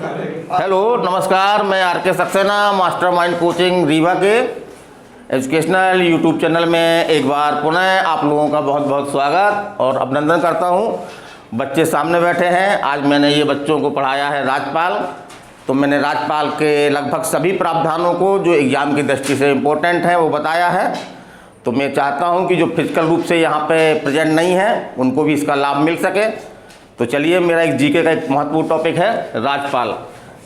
Hello नमस्कार, मैं R K. Saxena mastermind coaching Rewa के एजुकेशनल यूट्यूब चैनल में एक बार पुनः आप लोगों का बहुत बहुत स्वागत और अभिनंदन करता हूं। बच्चे सामने बैठे हैं। आज मैंने ये बच्चों को पढ़ाया है राजपाल। तो मैंने राजपाल के लगभग सभी प्रावधानों को जो एग्ज़ाम की दृष्टि से इम्पोर्टेंट है वो बताया है। तो मैं चाहता हूं कि जो फिजिकल रूप से यहाँ पे प्रेजेंट नहीं है उनको भी इसका लाभ मिल सके। तो चलिए, मेरा एक जीके का एक महत्वपूर्ण टॉपिक है राजपाल।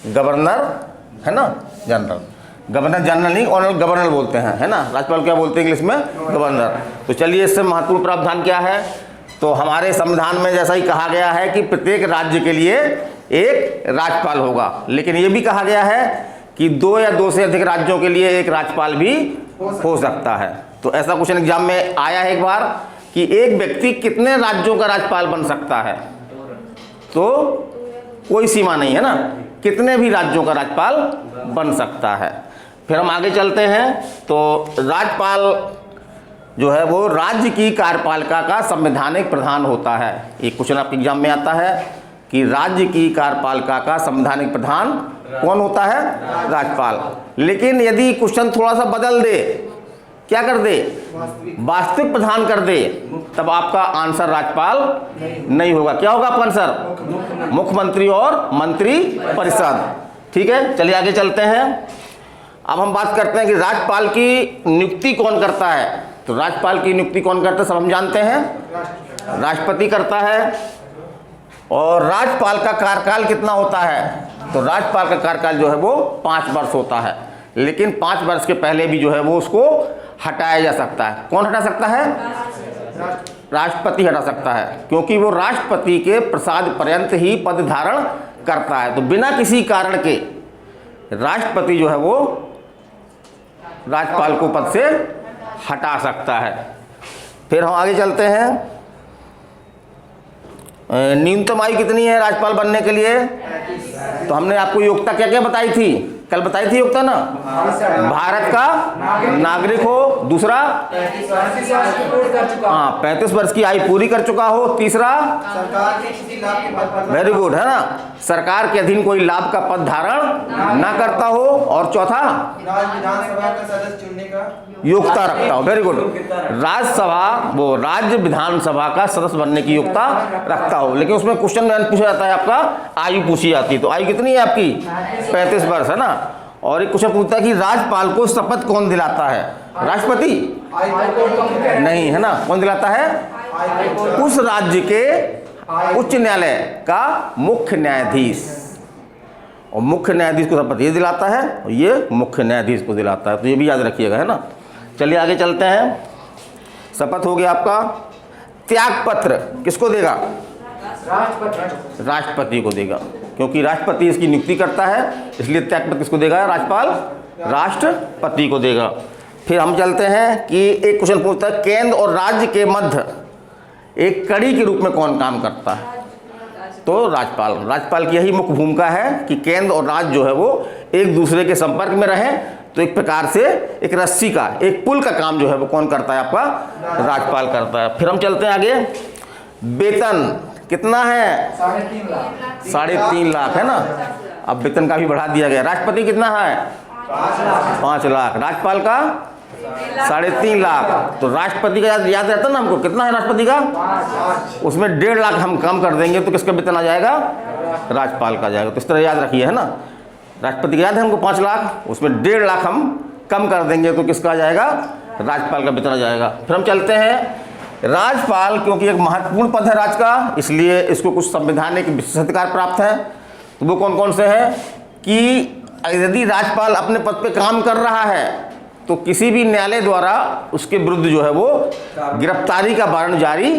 गवर्नर है ना, जनरल, गवर्नर जनरल नहीं, ऑनरल गवर्नर बोलते हैं, है ना। राजपाल क्या बोलते हैं इंग्लिश में? गवर्नर। तो चलिए, इससे महत्वपूर्ण प्रावधान क्या है। तो हमारे संविधान में जैसा ही कहा गया है कि प्रत्येक राज्य के लिए एक राज्यपाल होगा, लेकिन ये भी कहा गया है कि 2 या 2 से अधिक राज्यों के लिए एक राज्यपाल भी हो सकता है। तो ऐसा क्वेश्चन एग्जाम में आया है एक बार कि एक व्यक्ति कितने राज्यों का राज्यपाल बन सकता है। तो कोई सीमा नहीं है ना, कितने भी राज्यों का राज्यपाल बन सकता है। फिर हम आगे चलते हैं। तो राज्यपाल जो है वो राज्य की कार्यपालिका का संवैधानिक प्रधान होता है। एक क्वेश्चन आपके एग्जाम में आता है कि राज्य की कार्यपालिका का संवैधानिक प्रधान कौन होता है? राज्यपाल। लेकिन यदि क्वेश्चन थोड़ा सा बदल दे, क्या कर दे, वास्तविक प्रधान कर दे, तब आपका आंसर राज्यपाल नहीं होगा। क्या होगा आपका आंसर? मुख्यमंत्री और मंत्री परिषद। ठीक है, चलिए आगे चलते हैं। अब हम बात करते हैं कि राज्यपाल की नियुक्ति कौन करता है। तो राज्यपाल की नियुक्ति कौन करता है सब हम जानते हैं, राष्ट्रपति करता है। और राज्यपाल का कार्यकाल कितना होता है? तो राज्यपाल का कार्यकाल जो है वो 5 वर्ष होता है, लेकिन 5 वर्ष के पहले भी जो है वो उसको हटाया जा सकता है। कौन हटा सकता है? राष्ट्रपति हटा सकता है, क्योंकि वो राष्ट्रपति के प्रसाद पर्यंत ही पद धारण करता है। तो बिना किसी कारण के राष्ट्रपति जो है वो राज्यपाल को पद से हटा सकता है। फिर हम आगे चलते हैं। न्यूनतम आयु कितनी है राज्यपाल बनने के लिए? तो हमने आपको योग्यता क्या क्या बताई थी, कल बताई थी योग्यता ना। भारत का नागरिक हो, दूसरा 35 वर्ष की आयु पूरी कर चुका हो, तीसरा सरकार के किसी लाभ के पद पर, वेरी गुड, है ना, सरकार के अधीन कोई लाभ का पद धारण ना करता हो, और चौथा विधानसभा का सदस्य चुनने का योग्यता रखता हो। वेरी गुड, राज्यसभा वो राज्य विधानसभा का सदस्य बनने की योग्यता रखता हो। लेकिन उसमें क्वेश्चन में पूछा जाता है, आपका आयु पूछी जाती है। तो आयु कितनी है आपकी? 35 वर्ष, है ना। और एक क्वेश्चन पूछता है कि राज्यपाल को शपथ कौन दिलाता है? राष्ट्रपति नहीं, है ना। कौन दिलाता है? उस राज्य के उच्च न्यायालय का मुख्य न्यायाधीश। और मुख्य न्यायाधीश को शपथ ये दिलाता है और ये मुख्य न्यायाधीश को दिलाता है। तो ये भी याद रखिएगा, है ना। चलिए आगे चलते हैं। शपथ हो गया आपका। त्याग पत्र किसको देगा? राष्ट्रपति को देगा, क्योंकि राष्ट्रपति इसकी नियुक्ति करता है, इसलिए त्यागपत्र किसको देगा? राज्यपाल राष्ट्रपति को देगा। फिर हम चलते हैं कि एक क्वेश्चन पूछता है, केंद्र और राज्य के मध्य एक कड़ी के रूप में कौन काम करता है? तो राज्यपाल। राज्यपाल की यही मुख्य भूमिका है कि केंद्र और राज्य जो है वो एक दूसरे के संपर्क में रहें। तो एक प्रकार से एक रस्सी का, एक पुल का काम जो है वो कौन करता है? आपका राज्यपाल करता है। फिर हम चलते हैं आगे। वेतन कितना है? 3.5 लाख, है ना। अब वेतन का भी बढ़ा दिया गया। राष्ट्रपति कितना है? 5 लाख। राज्यपाल का 3.5 लाख। तो राष्ट्रपति का याद रहता ना हमको, कितना है राष्ट्रपति का? उसमें 1.5 लाख हम कम कर देंगे तो किसका वेतन आ जाएगा? राज्यपाल का जाएगा। तो इस तरह याद रखिए, है ना। राष्ट्रपति का याद है हमको 5 लाख, उसमें 1.5 लाख हम कम कर देंगे तो किसका आ जाएगा? राज्यपाल का वेतन आ जाएगा। फिर हम चलते हैं। राज्यपाल क्योंकि एक महत्वपूर्ण पद है राज्य का, इसलिए इसको कुछ संवैधानिक विशेषाधिकार प्राप्त है। तो वो कौन कौन से हैं कि यदि राज्यपाल अपने पद पे काम कर रहा है तो किसी भी न्यायालय द्वारा उसके विरुद्ध जो है वो गिरफ्तारी का वारंट जारी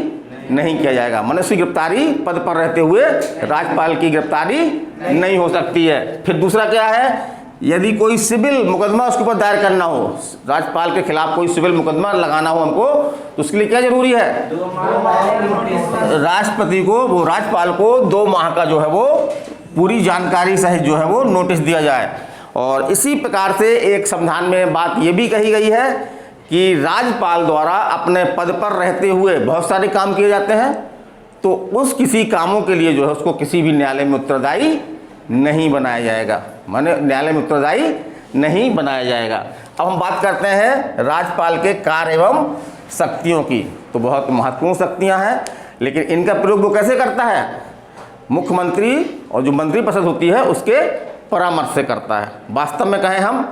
नहीं किया जाएगा। मनुष्य की गिरफ्तारी पद पर रहते हुए राज्यपाल की गिरफ्तारी नहीं हो सकती है। फिर दूसरा क्या है, यदि कोई सिविल मुकदमा उसके ऊपर दायर करना हो, राज्यपाल के खिलाफ कोई सिविल मुकदमा लगाना हो हमको, तो उसके लिए क्या जरूरी है? राष्ट्रपति को, वो राज्यपाल को 2 माह का जो है वो पूरी जानकारी सहित जो है वो नोटिस दिया जाए। और इसी प्रकार से एक संविधान में बात ये भी कही गई है कि राज्यपाल द्वारा अपने पद पर रहते हुए बहुत सारे काम किए जाते हैं, तो उस किसी कामों के लिए जो है उसको किसी भी न्यायालय में उत्तरदायी नहीं बनाया जाएगा, माने न्यायालय में उत्तरदायी नहीं बनाया जाएगा। अब हम बात करते हैं राज्यपाल के कार्य एवं शक्तियों की। तो बहुत महत्वपूर्ण शक्तियां हैं, लेकिन इनका प्रयोग वो कैसे करता है? मुख्यमंत्री और जो मंत्रिपरिषद होती है उसके परामर्श से करता है। वास्तव में कहें हम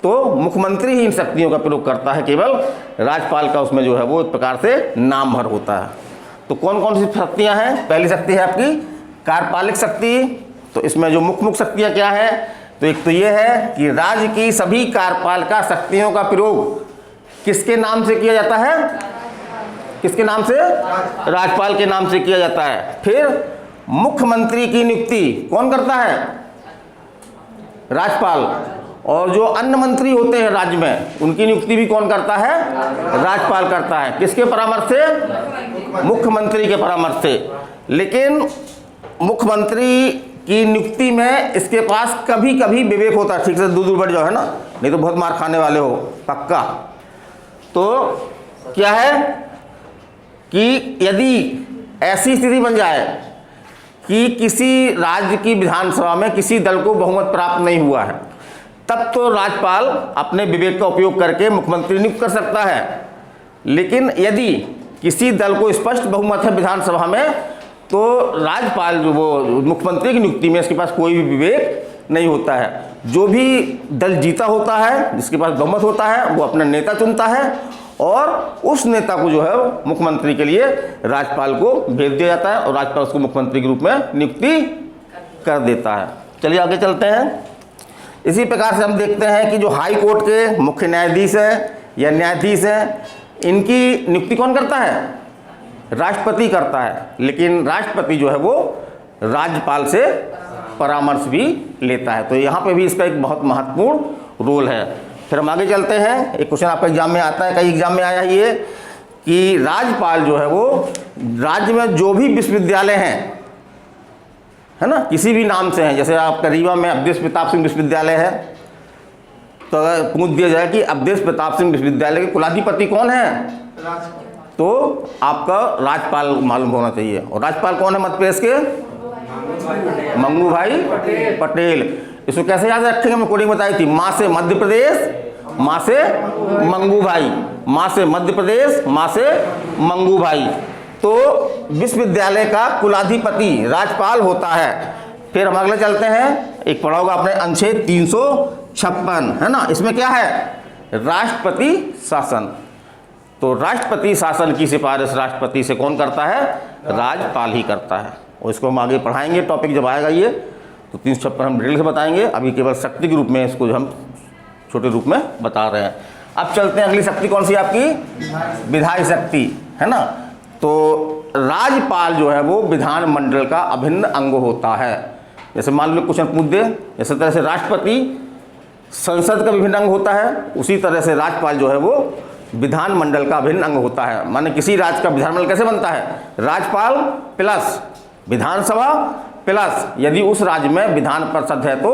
तो मुख्यमंत्री ही इन शक्तियों का प्रयोग करता है, केवल राज्यपाल का उसमें जो है वो एक प्रकार से नाम भर होता है। तो कौन कौन सी शक्तियां हैं? पहली शक्ति है आपकी कार्यपालिक शक्ति। तो इसमें जो मुख्य शक्तियां क्या है? तो एक तो ये है कि राज्य की सभी कार्यपालिका शक्तियों का प्रयोग किसके नाम से किया जाता है? किसके नाम से? राज्यपाल के नाम से किया जाता है। फिर मुख्यमंत्री की नियुक्ति कौन करता है? राज्यपाल। और जो अन्य मंत्री होते हैं राज्य में, उनकी नियुक्ति भी कौन करता है? राज्यपाल करता है। किसके परामर्श से? मुख्यमंत्री के परामर्श से। लेकिन मुख्यमंत्री की नियुक्ति में इसके पास कभी कभी विवेक होता है, ठीक से दूर बढ़ जाओ, है ना, नहीं तो बहुत मार खाने वाले हो पक्का। तो क्या है कि यदि ऐसी स्थिति बन जाए कि किसी राज्य की विधानसभा में किसी दल को बहुमत प्राप्त नहीं हुआ है, तब तो राज्यपाल अपने विवेक का उपयोग करके मुख्यमंत्री नियुक्त कर सकता है। लेकिन यदि किसी दल को स्पष्ट बहुमत है विधानसभा में, तो राज्यपाल जो वो मुख्यमंत्री की नियुक्ति में इसके पास कोई भी विवेक नहीं होता है। जो भी दल जीता होता है, जिसके पास बहुमत होता है, वो अपना नेता चुनता है और उस नेता को जो है मुख्यमंत्री के लिए राज्यपाल को भेज दिया जाता है और राज्यपाल उसको मुख्यमंत्री के रूप में नियुक्ति कर देता है। चलिए आगे चलते हैं। इसी प्रकार से हम देखते हैं कि जो हाई कोर्ट के मुख्य न्यायाधीश हैं या न्यायाधीश हैं, इनकी नियुक्ति कौन करता है? राष्ट्रपति करता है। लेकिन राष्ट्रपति जो है वो राज्यपाल से परामर्श भी लेता है। तो यहाँ पे भी इसका एक बहुत महत्वपूर्ण रोल है। फिर हम आगे चलते हैं। एक क्वेश्चन आपका एग्जाम में आता है, कई एग्जाम में आया है ये, कि राज्यपाल जो है वो राज्य में जो भी विश्वविद्यालय हैं, है ना, किसी भी नाम से हैं, जैसे आपका रीवा में अवधेश प्रताप सिंह विश्वविद्यालय है, तो अगर पूछ दिया जाए कि अवधेश प्रताप सिंह विश्वविद्यालय के कुलाधिपति कौन है, तो आपका राज्यपाल मालूम होना चाहिए। और राज्यपाल कौन है मध्य प्रदेश के? मंगू भाई पटेल। इसको कैसे याद रखेंगे? मैं कोडिंग बताई थी, माँ से मध्य प्रदेश, माँ से मंगू भाई, माँ से मध्य प्रदेश, माँ से मंगू भाई। तो विश्वविद्यालय का कुलाधिपति राज्यपाल होता है। फिर हम अगले चलते हैं, एक पढ़ा होगा आपने अनुच्छेद 356, है ना, इसमें क्या है? राष्ट्रपति शासन। तो राष्ट्रपति शासन की सिफारिश राष्ट्रपति से कौन करता है? राज्यपाल ही करता है। और इसको हम आगे पढ़ाएंगे, टॉपिक जब आएगा ये, तो 356 हम डिटेल से बताएंगे। अभी केवल शक्ति के रूप में इसको हम छोटे रूप में बता रहे हैं। अब चलते हैं, अगली शक्ति कौन सी आपकी? विधायी शक्ति, है ना। तो राज्यपाल जो है वो विधानमंडल का अभिन्न अंग होता है। जैसे मान लो क्वेश्चन पूछ दे, जैसे तरह से राष्ट्रपति संसद का विभिन्न अंग होता है, उसी तरह से राज्यपाल जो है वो विधानमंडल का अभिन्न अंग होता है। माने किसी राज्य का विधानमंडल कैसे बनता है? राज्यपाल प्लस विधानसभा प्लस यदि उस राज्य में विधान परिषद है तो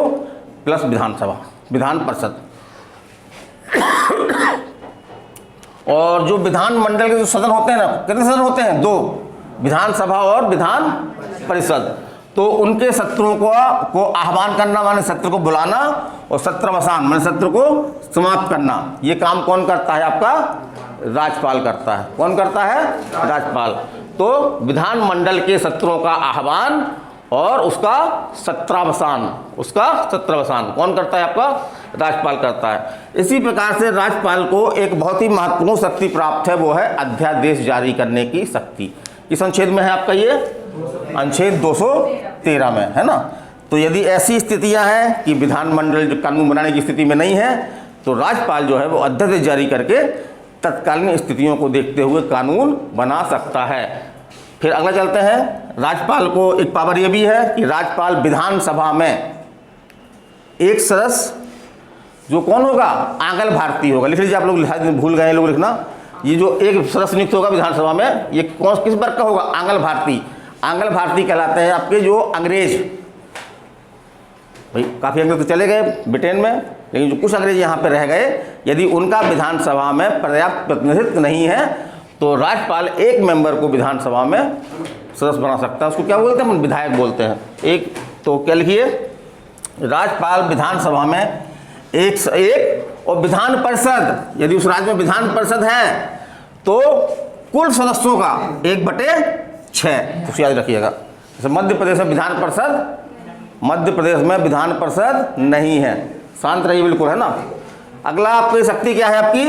प्लस विधानसभा, विधान परिषद। और जो विधानमंडल के जो सदन होते हैं ना, कितने सदन होते हैं? 2, विधानसभा और विधान परिषद। तो उनके सत्रों को आह्वान करना माने सत्र को बुलाना, और सत्रवसान माने सत्र को समाप्त करना, ये काम कौन करता है? आपका राज्यपाल करता है। कौन करता है? राज्यपाल। तो विधानमंडल के सत्रों का आह्वान और उसका सत्रावसान कौन करता है? आपका राज्यपाल करता है। इसी प्रकार से राज्यपाल को एक बहुत ही महत्वपूर्ण शक्ति प्राप्त है, वो है अध्यादेश जारी करने की शक्ति। किस अनुच्छेद में है आपका ये? अनुच्छेद 213 में, है ना। तो यदि ऐसी स्थितियां हैं कि विधानमंडल जो कानून बनाने की स्थिति में नहीं है, तो राज्यपाल जो है वो अध्यादेश जारी करके तत्कालीन स्थितियों को देखते हुए कानून बना सकता है। फिर अगला चलते हैं, राज्यपाल को एक पावर यह भी है कि राज्यपाल विधानसभा में एक सदस्य जो कौन होगा? आंगल भारतीय होगा। लिख लीजिए आप लोग, भूल गए लोग लिखना, ये जो एक सदस्य नियुक्त होगा विधानसभा में, ये कौन किस वर्ग का होगा? आंगल भारतीय। आंगल भारतीय कहलाते हैं आपके जो अंग्रेज, भाई काफ़ी अंग्रेज तो चले गए ब्रिटेन में, लेकिन जो कुछ अंग्रेज यहाँ पे रह गए, यदि उनका विधानसभा में पर्याप्त प्रतिनिधित्व नहीं है, तो राज्यपाल एक मेंबर को विधानसभा में सदस्य बना सकता है। उसको क्या बोलते हैं? विधायक बोलते हैं। एक तो क्या लिखिए? राज्यपाल विधानसभा में एक और विधान परिषद, यदि उस राज्य में विधान परिषद है तो कुल सदस्यों का 1/6, तो याद रखिएगा। जैसे मध्य प्रदेश में विधान परिषद, मध्य प्रदेश में विधान परिषद नहीं है, शांत रहिए बिल्कुल, है ना। अगला आपकी शक्ति क्या है आपकी,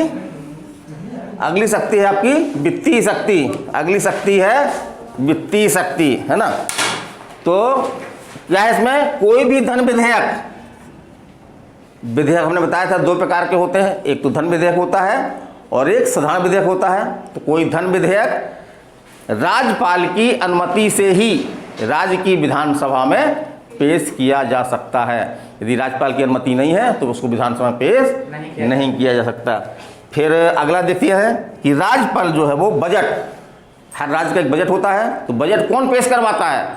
अगली शक्ति है आपकी वित्तीय शक्ति, अगली शक्ति है वित्तीय शक्ति, है ना। तो क्या है इसमें, कोई भी धन विधेयक, विधेयक हमने बताया था 2 प्रकार के होते हैं, एक तो धन विधेयक होता है और एक साधारण विधेयक होता है। तो कोई धन विधेयक राज्यपाल की अनुमति से ही राज्य की विधानसभा में पेश किया जा सकता है। यदि राज्यपाल की अनुमति नहीं है तो उसको विधानसभा में पेश नहीं किया जा सकता। फिर अगला देखिए है कि राज्यपाल जो है वो बजट, हर राज्य का एक बजट होता है, तो बजट कौन पेश करवाता है,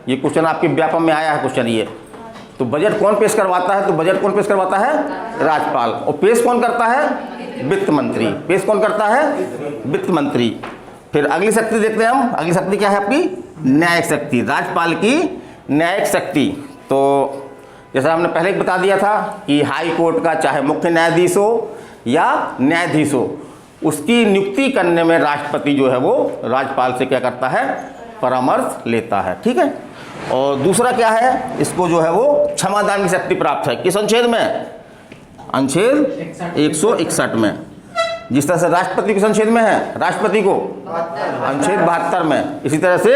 ये क्वेश्चन आपके व्यापम में आया है क्वेश्चन ये। तो बजट कौन पेश करवाता है, तो बजट कौन पेश करवाता है, राज्यपाल। और पेश कौन करता है, वित्त मंत्री। पेश कौन करता है, वित्त मंत्री। फिर अगली शक्ति देखते हैं हम, अगली शक्ति क्या है आपकी, न्यायिक शक्ति, राज्यपाल की न्यायिक शक्ति। तो जैसा हमने पहले बता दिया था कि हाई कोर्ट का चाहे मुख्य न्यायाधीश हो या न्यायाधीश हो, उसकी नियुक्ति करने में राष्ट्रपति जो है वो राज्यपाल से क्या करता है, परामर्श लेता है, ठीक है। और दूसरा क्या है, इसको जो है वो क्षमादान की शक्ति प्राप्त है। किस अनुच्छेद में, अनुच्छेद 161 में। जिस तरह से राष्ट्रपति किस अनुच्छेद में है, राष्ट्रपति को अनुच्छेद 72 में, इसी तरह से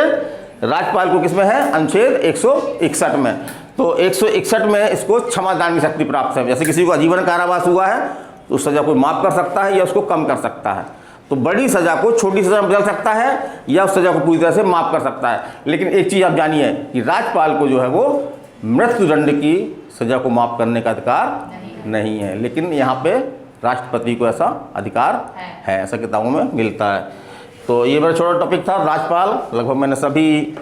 राज्यपाल को किस में है, अनुच्छेद 161 में। तो 161 में इसको क्षमादान की शक्ति प्राप्त है। जैसे किसी को आजीवन कारावास हुआ है तो उस सजा को माफ कर सकता है या उसको कम कर सकता है। तो बड़ी सजा को छोटी सजा में बदल सकता है या उस सजा को पूरी तरह से माफ कर सकता है। लेकिन एक चीज़ आप जानिए कि राज्यपाल को जो है वो मृत्युदंड की सजा को माफ करने का अधिकार नहीं है, लेकिन यहाँ पे राष्ट्रपति को ऐसा अधिकार है, ऐसा किताबों में मिलता है। तो ये मेरा छोटा टॉपिक था राज्यपाल, लगभग मैंने सभी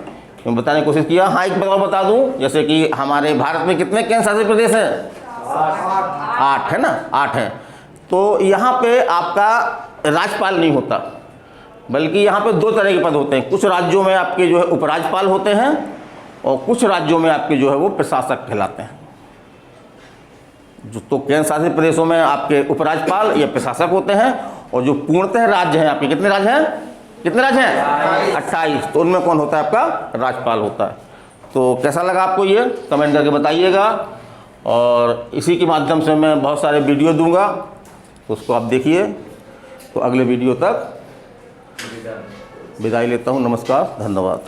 बताने की कोशिश किया। हाँ, एक बात बता दूँ, जैसे कि हमारे भारत में कितने केंद्र शासित प्रदेश हैं, 8 है ना, 8 है। तो यहाँ पे आपका राज्यपाल नहीं होता, बल्कि यहाँ पे 2 तरह के पद होते हैं। कुछ राज्यों में आपके जो है उपराज्यपाल होते हैं और कुछ राज्यों में आपके जो है वो प्रशासक कहलाते हैं। जो तो केंद्र शासित प्रदेशों में आपके उपराज्यपाल या प्रशासक होते हैं, और जो पूर्णतः राज्य हैं आपके, कितने राज्य हैं, कितने राज्य हैं, 28, तो उनमें कौन होता है, आपका राज्यपाल होता है। तो कैसा लगा आपको ये, कमेंट करके बताइएगा। और इसी के माध्यम से मैं बहुत सारे वीडियो दूंगा, तो उसको आप देखिए। तो अगले वीडियो तक विदाई लेता हूँ, नमस्कार, धन्यवाद।